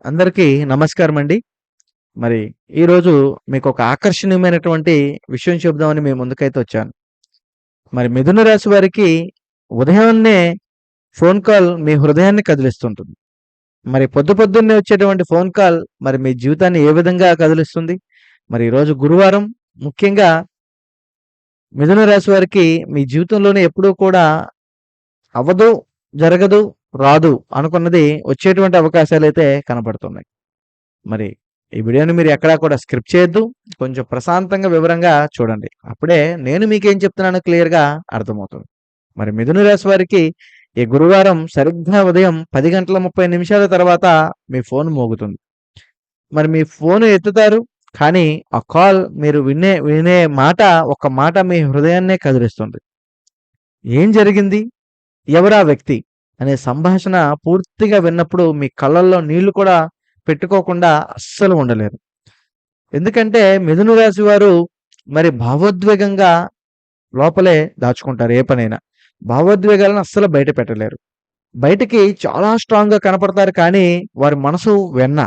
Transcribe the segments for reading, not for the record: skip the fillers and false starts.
అందరికీ నమస్కారం అండి. మరి ఈరోజు మీకొక ఆకర్షణీయమైనటువంటి విషయం చెప్దామని మీ ముందుకైతే వచ్చాను. మరి మిథున రాశి వారికి ఉదయాన్నే ఫోన్ కాల్ మీ హృదయాన్ని కదిలిస్తుంటుంది. మరి పొద్దున్నే వచ్చేటువంటి ఫోన్ కాల్ మరి మీ జీవితాన్ని ఏ విధంగా కదిలిస్తుంది? మరి ఈరోజు గురువారం ముఖ్యంగా మిథున రాశి వారికి మీ జీవితంలోనే ఎప్పుడూ కూడా అవ్వదు, జరగదు, రాదు అనుకున్నది వచ్చేటువంటి అవకాశాలైతే కనపడుతున్నాయి. మరి ఈ వీడియోని మీరు ఎక్కడా కూడా స్కిప్ చేయొద్దు. కొంచెం ప్రశాంతంగా, వివరంగా చూడండి. అప్పుడే నేను మీకేం చెప్తున్నానో క్లియర్‌గా అర్థమవుతుంది. మరి మిథున రాశి వారికి ఈ గురువారం సరిగ్గా ఉదయం 10:30 తర్వాత మీ ఫోన్ మోగుతుంది. మరి మీ ఫోన్ ఎత్తుతారు. కానీ ఆ కాల్ మీరు వినే వినే మాట ఒక్క మాట మీ హృదయాన్నే కదిలిస్తుంది. ఏం జరిగింది? ఎవరా వ్యక్తి? అనే సంభాషణ పూర్తిగా విన్నప్పుడు మీ కళ్ళల్లో నీళ్లు కూడా పెట్టుకోకుండా అస్సలు ఉండలేరు. ఎందుకంటే మిథున రాశి వారు మరి భావోద్వేగంగా లోపలే దాచుకుంటారు ఏ పనైనా. భావోద్వేగాలను అస్సలు బయట పెట్టలేరు. బయటికి చాలా స్ట్రాంగ్‌గా కనపడతారు కానీ వారి మనసు వెన్న.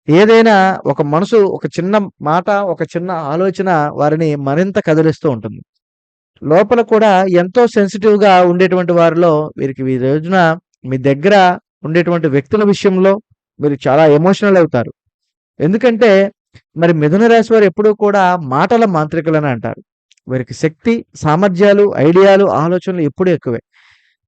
ఏదైనా ఒక మనసు ఒక చిన్న మాట, ఒక చిన్న ఆలోచన వారిని మరింత కదిలిస్తూ ఉంటుంది. లోపల కూడా ఎంతో సెన్సిటివ్‌గా ఉండేటువంటి వారిలో వీరికి ఈ రోజున మీ దగ్గర ఉండేటువంటి వ్యక్తుల విషయంలో మీరు చాలా ఎమోషనల్ అవుతారు. ఎందుకంటే మరి మిథున రాశి వారు ఎప్పుడూ కూడా మాటల మాంత్రికులని అంటారు. వీరికి శక్తి, సామర్థ్యాలు, ఐడియాలు, ఆలోచనలు ఎప్పుడూ ఎక్కువే.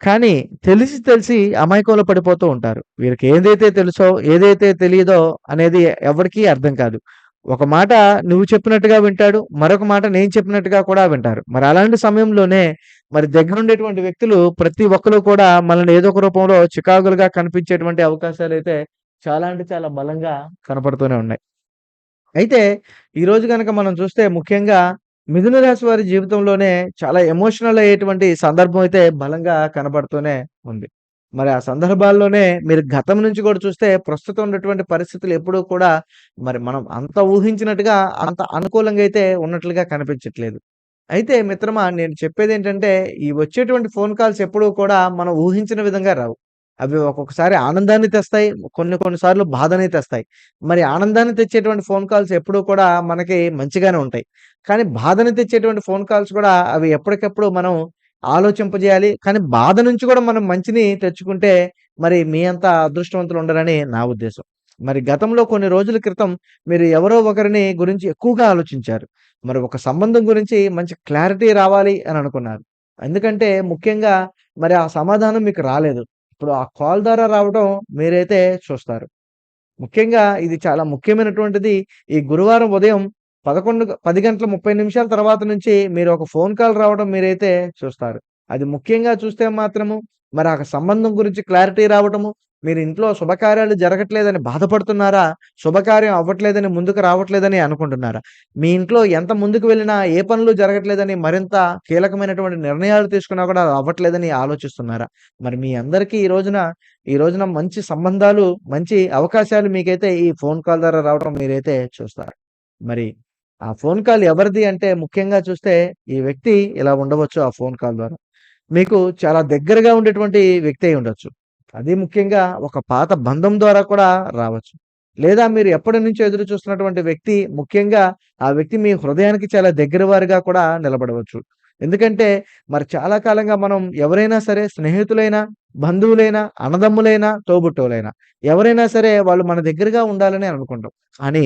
కానీ తెలిసి తెలిసి అమాయకంలో పడిపోతూ ఉంటారు. వీరికి ఏదైతే తెలుసో, ఏదైతే తెలీదో అనేది ఎవరికీ అర్థం కాదు. ఒక మాట నువ్వు చెప్పినట్టుగా వింటాడు. మరొక మాట నేను చెప్పినట్టుగా కూడా వింటారు. మరి అలాంటి సమయంలోనే మరి దగ్గరుండేటువంటి వ్యక్తులు ప్రతి ఒక్కళ్ళు కూడా మనల్ని ఏదో ఒక రూపంలో చికాకులుగా కనిపించేటువంటి అవకాశాలైతే చాలా అంటే చాలా బలంగా కనపడుతూనే ఉన్నాయి. అయితే ఈరోజు గనక మనం చూస్తే ముఖ్యంగా మిథున రాశి వారి జీవితంలోనే చాలా ఎమోషనల్ అయ్యేటువంటి సందర్భం అయితే బలంగా కనబడుతూనే ఉంది. మరి ఆ సందర్భాల్లోనే మీరు గతం నుంచి కూడా చూస్తే ప్రస్తుతం ఉన్నటువంటి పరిస్థితులు ఎప్పుడూ కూడా మరి మనం అంత ఊహించినట్టుగా అంత అనుకూలంగా అయితే ఉన్నట్లుగా కనిపించట్లేదు. అయితే మిత్రమా నేను చెప్పేదేంటంటే ఈ వచ్చేటువంటి ఫోన్ కాల్స్ ఎప్పుడూ కూడా మనం ఊహించిన విధంగా రావు. అవి ఒక్కొక్కసారి ఆనందాన్ని తెస్తాయి. కొన్ని కొన్ని సార్లు బాధని తెస్తాయి. మరి ఆనందాన్ని తెచ్చేటువంటి ఫోన్ కాల్స్ ఎప్పుడూ కూడా మనకి మంచిగానే ఉంటాయి. కానీ బాధని తెచ్చేటువంటి ఫోన్ కాల్స్ కూడా అవి ఎప్పటికప్పుడు మనం ఆలోచింపజేయాలి. కానీ బాధ నుంచి కూడా మనం మంచిని తెచ్చుకుంటే మరి మీ అంత అదృష్టవంతులు ఉండరని నా ఉద్దేశం. మరి గతంలో కొన్ని రోజుల క్రితం మీరు ఎవరో ఒకరిని గురించి ఎక్కువగా ఆలోచించారు. మరి ఒక సంబంధం గురించి మంచి క్లారిటీ రావాలి అని అనుకున్నారు. ఎందుకంటే ముఖ్యంగా మరి ఆ సమాధానం మీకు రాలేదు. ఇప్పుడు ఆ కాల్ ద్వారా రావడం మీరైతే చూస్తారు. ముఖ్యంగా ఇది చాలా ముఖ్యమైనటువంటిది. ఈ గురువారం ఉదయం 10:30 తర్వాత నుంచి మీరు ఒక ఫోన్ కాల్ రావడం మీరైతే చూస్తారు. అది ముఖ్యంగా చూస్తే మాత్రము మరి ఆ సంబంధం గురించి క్లారిటీ రావటము, మీరు ఇంట్లో శుభకార్యాలు జరగట్లేదని బాధపడుతున్నారా? శుభకార్యం అవ్వట్లేదని ముందుకు రావట్లేదని అనుకుంటున్నారా? మీ ఇంట్లో ఎంత ముందుకు వెళ్ళినా ఏ పనులు జరగట్లేదని మరింత కీలకమైనటువంటి నిర్ణయాలు తీసుకున్నా కూడా అది అవ్వట్లేదని ఆలోచిస్తున్నారా? మరి మీ అందరికీ ఈ రోజున మంచి సంబంధాలు, మంచి అవకాశాలు మీకైతే ఈ ఫోన్ కాల్ ద్వారా రావడం మీరైతే చూస్తారు. మరి ఆ ఫోన్ కాల్ ఎవరిది అంటే ముఖ్యంగా చూస్తే ఈ వ్యక్తి ఇలా ఉండవచ్చు ఆ ఫోన్ కాల్ ద్వారా. మీకు చాలా దగ్గరగా ఉండేటువంటి వ్యక్తి అయి ఉండొచ్చు. అది ముఖ్యంగా ఒక పాత బంధం ద్వారా కూడా రావచ్చు. లేదా మీరు ఎప్పటినుంచో ఎదురు చూస్తున్నటువంటి వ్యక్తి ముఖ్యంగా ఆ వ్యక్తి మీ హృదయానికి చాలా దగ్గర వారుగా కూడా నిలబడవచ్చు. ఎందుకంటే మరి చాలా కాలంగా మనం ఎవరైనా సరే స్నేహితులైనా, బంధువులైనా, అన్నదమ్ములైనా, తోబుట్టువులైనా ఎవరైనా సరే వాళ్ళు మన దగ్గరగా ఉండాలని అనుకుంటాం. కానీ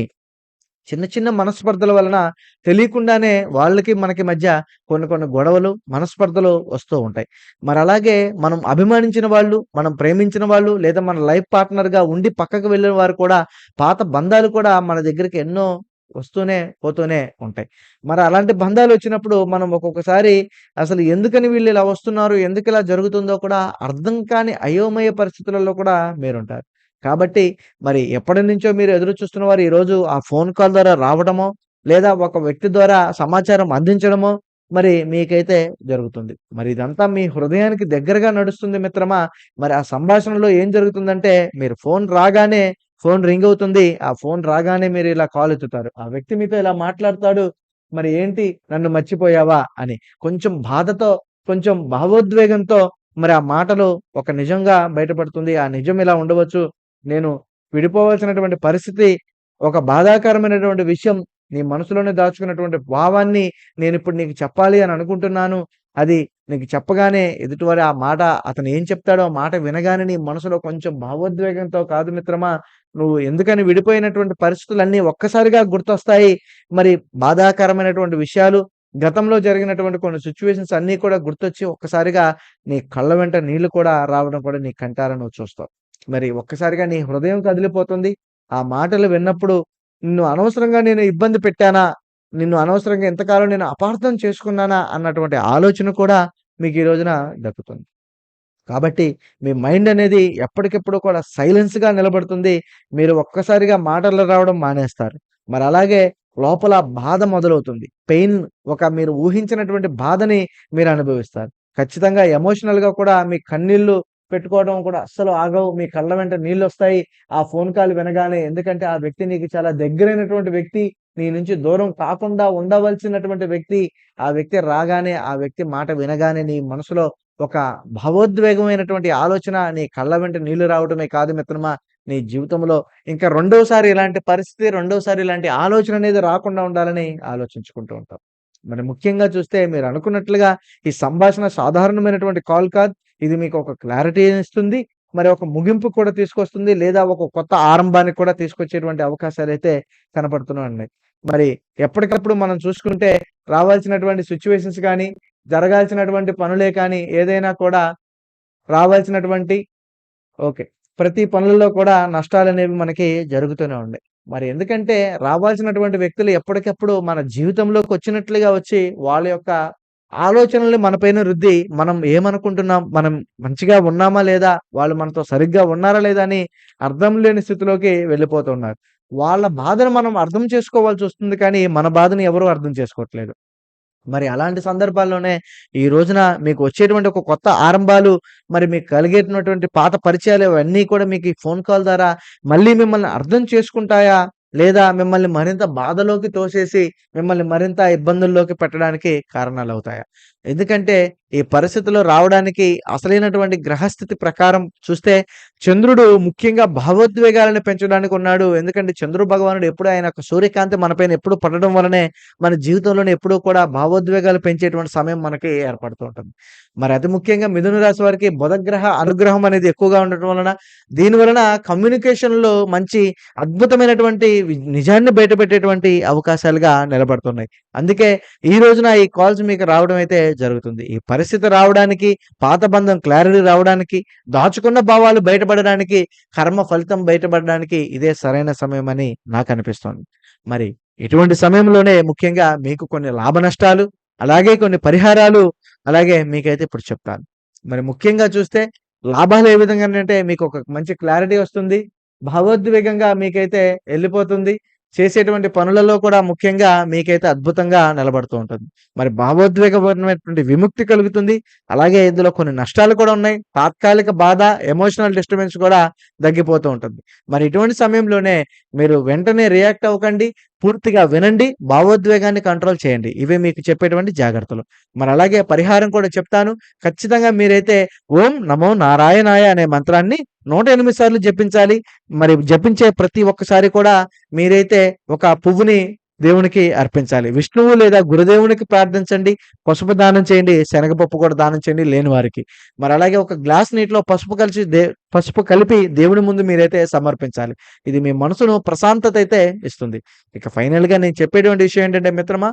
చిన్న చిన్న మనస్పర్ధల వలన తెలియకుండానే వాళ్ళకి మనకి మధ్య కొన్ని కొన్ని గొడవలు, మనస్పర్ధలు వస్తూ ఉంటాయి. మరలాగే మనం అభిమానించిన వాళ్ళు, మనం ప్రేమించిన వాళ్ళు లేదా మన లైఫ్ పార్ట్నర్‌గా ఉండి పక్కకు వెళ్ళిన వారు కూడా పాత బంధాలు కూడా మన దగ్గరికి ఎన్నో వస్తూనే, పోతూనే ఉంటాయి. మరి అలాంటి బంధాలొచ్చినప్పుడు మనం ఒక్కొక్కసారి అసలు ఎందుకని వీళ్ళు ఇలా వస్తున్నారు? ఎందుకిలా జరుగుతుందో కూడా అర్థం కాని అయోమయ పరిస్థితులలో కూడా మీరుంటారు. కాబట్టి మరి ఎప్పటినుంచో మీరు ఎదురు చూస్తున్న వారు ఈరోజు ఆ ఫోన్ కాల్ ద్వారా రావడమో, లేదా ఒక వ్యక్తి ద్వారా సమాచారం అందించడమో మరి మీకైతే జరుగుతుంది. మరి ఇదంతా మీ హృదయానికి దగ్గరగా నడుస్తుంది మిత్రమా. మరి ఆ సంభాషణలో ఏం జరుగుతుందంటే మీరు ఫోన్ రాగానే ఫోన్ రింగ్ అవుతుంది. ఆ ఫోన్ రాగానే మీరు ఇలా కాల్ ఎత్తుతారు. ఆ వ్యక్తి మీతో ఇలా మాట్లాడతాడు. మరి ఏంటి నన్ను మర్చిపోయావా అని. కొంచెం బాధతో, కొంచెం భావోద్వేగంతో మరి ఆ మాటలు ఒక నిజంగా బయటపడుతుంది. ఆ నిజం ఇలా ఉండవచ్చు. నేను విడిపోవాల్సినటువంటి పరిస్థితి, ఒక బాధాకరమైనటువంటి విషయం నీ మనసులోనే దాచుకున్నటువంటి భావాన్ని నేనిప్పుడు నీకు చెప్పాలి అని అనుకుంటున్నాను. అది నీకు చెప్పగానే ఎదుటివారు ఆ మాట, అతను ఏం చెప్తాడో ఆ మాట వినగానే నీ మనసులో కొంచెం భావోద్వేగంతో కాదు మిత్రమా, నువ్వు ఎందుకని విడిపోయినటువంటి పరిస్థితులన్నీ ఒక్కసారిగా గుర్తొస్తాయి. మరి బాధాకరమైనటువంటి విషయాలు, గతంలో జరిగినటువంటి కొన్ని సిట్యుయేషన్స్ అన్నీ కూడా గుర్తొచ్చి ఒక్కసారిగా నీ కళ్ళ వెంట నీళ్లు కూడా రావడం కూడా నీ కంటారా నువ్వు చూస్తావు. మరి ఒక్కసారిగా నీ హృదయం కదిలిపోతుంది. ఆ మాటలు విన్నప్పుడు నిన్ను అనవసరంగా నేను ఇబ్బంది పెట్టానా? నిన్ను అనవసరంగా ఇంతకాలం నేను అపార్థం చేసుకున్నానా? అన్నటువంటి ఆలోచన కూడా మీకు ఈ రోజున దక్కుతుంది. కాబట్టి మీ మైండ్ అనేది ఎప్పటికెప్పుడు కూడా సైలెన్స్‌గా నిలబడుతుంది. మీరు ఒక్కసారిగా మాటలు రావడం మానేస్తారు. మరి అలాగే లోపల బాధ మొదలవుతుంది. పెయిన్, మీరు ఊహించినటువంటి బాధని మీరు అనుభవిస్తారు. ఖచ్చితంగా ఎమోషనల్‌గా కూడా మీ కన్నీళ్లు పెట్టుకోవడం కూడా అస్సలు ఆగవు. మీ కళ్ళ వెంట నీళ్లొస్తాయి. ఆ ఫోన్ కాల్ వినగానే. ఎందుకంటే ఆ వ్యక్తి నీకు చాలా దగ్గరైనటువంటి వ్యక్తి. నీ నుంచి దూరం కాకుండా ఉండవలసినటువంటి వ్యక్తి. ఆ వ్యక్తి రాగానే, ఆ వ్యక్తి మాట వినగానే నీ మనసులో ఒక భావోద్వేగమైనటువంటి ఆలోచన, నీ కళ్ళ వెంట నీళ్లు రావటమే కాదు మిత్రమా, నీ జీవితంలో ఇంకా రెండోసారి ఇలాంటి పరిస్థితి, రెండోసారి ఇలాంటి ఆలోచన అనేది రాకుండా ఉండాలని ఆలోచించుకుంటూ ఉంటాం. మరి ముఖ్యంగా చూస్తే మీరు అనుకున్నట్లుగా ఈ సంభాషణ సాధారణమైనటువంటి కాల్ కాదు. ఇది మీకు ఒక క్లారిటీనిస్తుంది. మరి ఒక ముగింపు కూడా తీసుకొస్తుంది. లేదా ఒక కొత్త ఆరంభానికి కూడా తీసుకొచ్చేటువంటి అవకాశాలైతే కనపడుతూనే ఉన్నాయి. మరి ఎప్పటికప్పుడు మనం చూసుకుంటే రావాల్సినటువంటి సిట్యుయేషన్స్ గానీ, జరగాల్సినటువంటి పనులే కానీ, ఏదైనా కూడా రావాల్సినటువంటి ఓకే. ప్రతి పనులలో కూడా నష్టాలనేవి మనకి జరుగుతూనే ఉన్నాయి. మరి ఎందుకంటే రావాల్సినటువంటి వ్యక్తులు ఎప్పటికప్పుడు మన జీవితంలోకొచ్చినట్లుగా వచ్చి వాళ్ళ యొక్క ఆలోచనల్ని మన పైన రుద్ది, మనం ఏమనుకుంటున్నాం, మనం మంచిగా ఉన్నామా లేదా, వాళ్ళు మనతో సరిగ్గా ఉన్నారా లేదా అని అర్థం లేని స్థితిలోకి వెళ్ళిపోతున్నారు. వాళ్ళ బాధను మనం అర్థం చేసుకోవాల్సొస్తుంది కానీ, మన బాధని ఎవరు అర్థం చేసుకోవట్లేదు. మరి అలాంటి సందర్భాల్లోనే ఈ రోజున మీకు వచ్చేటువంటి ఒక కొత్త ఆరంభాలు, మరి మీకు కలిగేటువంటి పాత పరిచయాలు ఇవన్నీ కూడా మీకు ఈ ఫోన్ కాల్ ద్వారా మళ్ళీ మిమ్మల్ని అర్థం చేసుకుంటాయా? లేదా మిమ్మల్ని మరింత బాధలోకి తోసేసి, మిమ్మల్ని మరింత ఇబ్బందుల్లోకి పెట్టడానికి కారణాలవుతాయా? ఎందుకంటే ఈ పరిస్థితిలో రావడానికి అసలైనటువంటి గ్రహస్థితి ప్రకారం చూస్తే చంద్రుడు ముఖ్యంగా భావోద్వేగాలను పెంచడానికి ఉన్నాడు. ఎందుకంటే చంద్రుడు భగవానుడు ఎప్పుడు ఆయన యొక్క సూర్యకాంతి మన పైన ఎప్పుడు పడడం వలనే మన జీవితంలోనే ఎప్పుడూ కూడా భావోద్వేగాలు పెంచేటువంటి సమయం మనకి ఏర్పడుతూ ఉంటుంది. మరి అతి ముఖ్యంగా మిథున రాశి వారికి బుధగ్రహ అనుగ్రహం అనేది ఎక్కువగా ఉండటం వలన, దీని వలన కమ్యూనికేషన్‌లో మంచి అద్భుతమైనటువంటి నిజాన్ని బయటపెట్టేటువంటి అవకాశాలుగా నిలబడుతున్నాయి. అందుకే ఈ రోజున ఈ కాల్స్ మీకు రావడం అయితే జరుగుతుంది. ఈ పరిస్థితి రావడానికి, పాత బంధం క్లారిటీ రావడానికి, దాచుకున్న భావాలు బయటపడడానికి, కర్మ ఫలితం బయటపడడానికి ఇదే సరైన సమయమని నాకనిపిస్తోంది. మరి ఇటువంటి సమయంలోనే ముఖ్యంగా మీకు కొన్ని లాభ నష్టాలు, అలాగే కొన్ని పరిహారాలు, అలాగే మీకైతే ఇప్పుడు చెప్తాను. మరి ముఖ్యంగా చూస్తే లాభాలు ఏ విధంగానంటే మీకు ఒక మంచి క్లారిటీ వస్తుంది. భావోద్వేగంగా మీకైతే ఎళ్ళిపోతుంది. చేసేటువంటి పనులలో కూడా ముఖ్యంగా మీకైతే అద్భుతంగా నిలబడుతూ ఉంటుంది. మరి భావోద్వేగపరమైనటువంటి విముక్తి కలుగుతుంది. అలాగే ఇందులో కొన్ని నష్టాలు కూడా ఉన్నాయి. తాత్కాలిక బాధ, ఎమోషనల్ డిస్టర్బెన్స్ కూడా తగ్గిపోతూ ఉంటుంది. మరి ఇటువంటి సమయంలోనే మీరు వెంటనే రియాక్ట్ అవ్వకండి. పూర్తిగా వినండి. భావోద్వేగాన్ని కంట్రోల్ చేయండి. ఇవే మీకు చెప్పేటువంటి జాగ్రత్తలు. మరి అలాగే పరిహారం కూడా చెప్తాను. ఖచ్చితంగా మీరైతే ఓం నమో నారాయణాయ అనే మంత్రాన్ని 108 సార్లు జపించాలి. మరి జపించే ప్రతి ఒక్కసారి కూడా మీరైతే ఒక పువ్వుని దేవునికి అర్పించాలి. విష్ణువు లేదా గురుదేవునికి ప్రార్థించండి. పసుపు దానం చేయండి. శనగపప్పు కూడా దానం చేయండి లేని వారికి. మరి అలాగే ఒక గ్లాస్ నీటిలో పసుపు కలిపి దేవుని ముందు మీరైతే సమర్పించాలి. ఇది మీ మనసును ప్రశాంతత అయితే ఇస్తుంది. ఇక ఫైనల్‌గా నేను చెప్పేటువంటి విషయం ఏంటంటే మిత్రమా,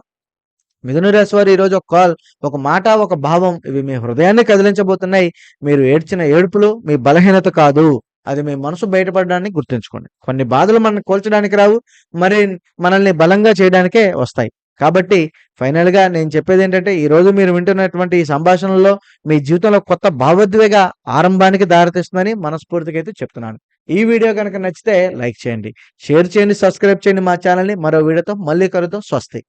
మిథున రాశి వారు ఈరోజు ఒక కాల్, ఒక మాట, ఒక భావం ఇవి మీ హృదయాన్ని కదిలించబోతున్నాయి. మీరు ఏడ్చిన ఏడుపులు మీ బలహీనత కాదు. అది మీ మనసు బయటపడడాన్ని గుర్తుంచుకోండి. కొన్ని బాధలు మనల్ని కూల్చడానికి రావు. మరి మనల్ని బలంగా చేయడానికే వస్తాయి. కాబట్టి ఫైనల్‌గా నేను చెప్పేదేంటంటే, ఈరోజు మీరు వింటున్నటువంటి ఈ సంభాషణలో మీ జీవితంలో కొత్త భావోద్వేగ ఆరంభానికి దారితీస్తుందని మనస్ఫూర్తిగా అయితే చెప్తున్నాను. ఈ వీడియో గనక నచ్చితే లైక్ చేయండి, షేర్ చేయండి, సబ్స్క్రైబ్ చేయండి మా ఛానెల్‌ని. మరో వీడియోతో మళ్ళీ కలుద్దాం. స్వస్తి.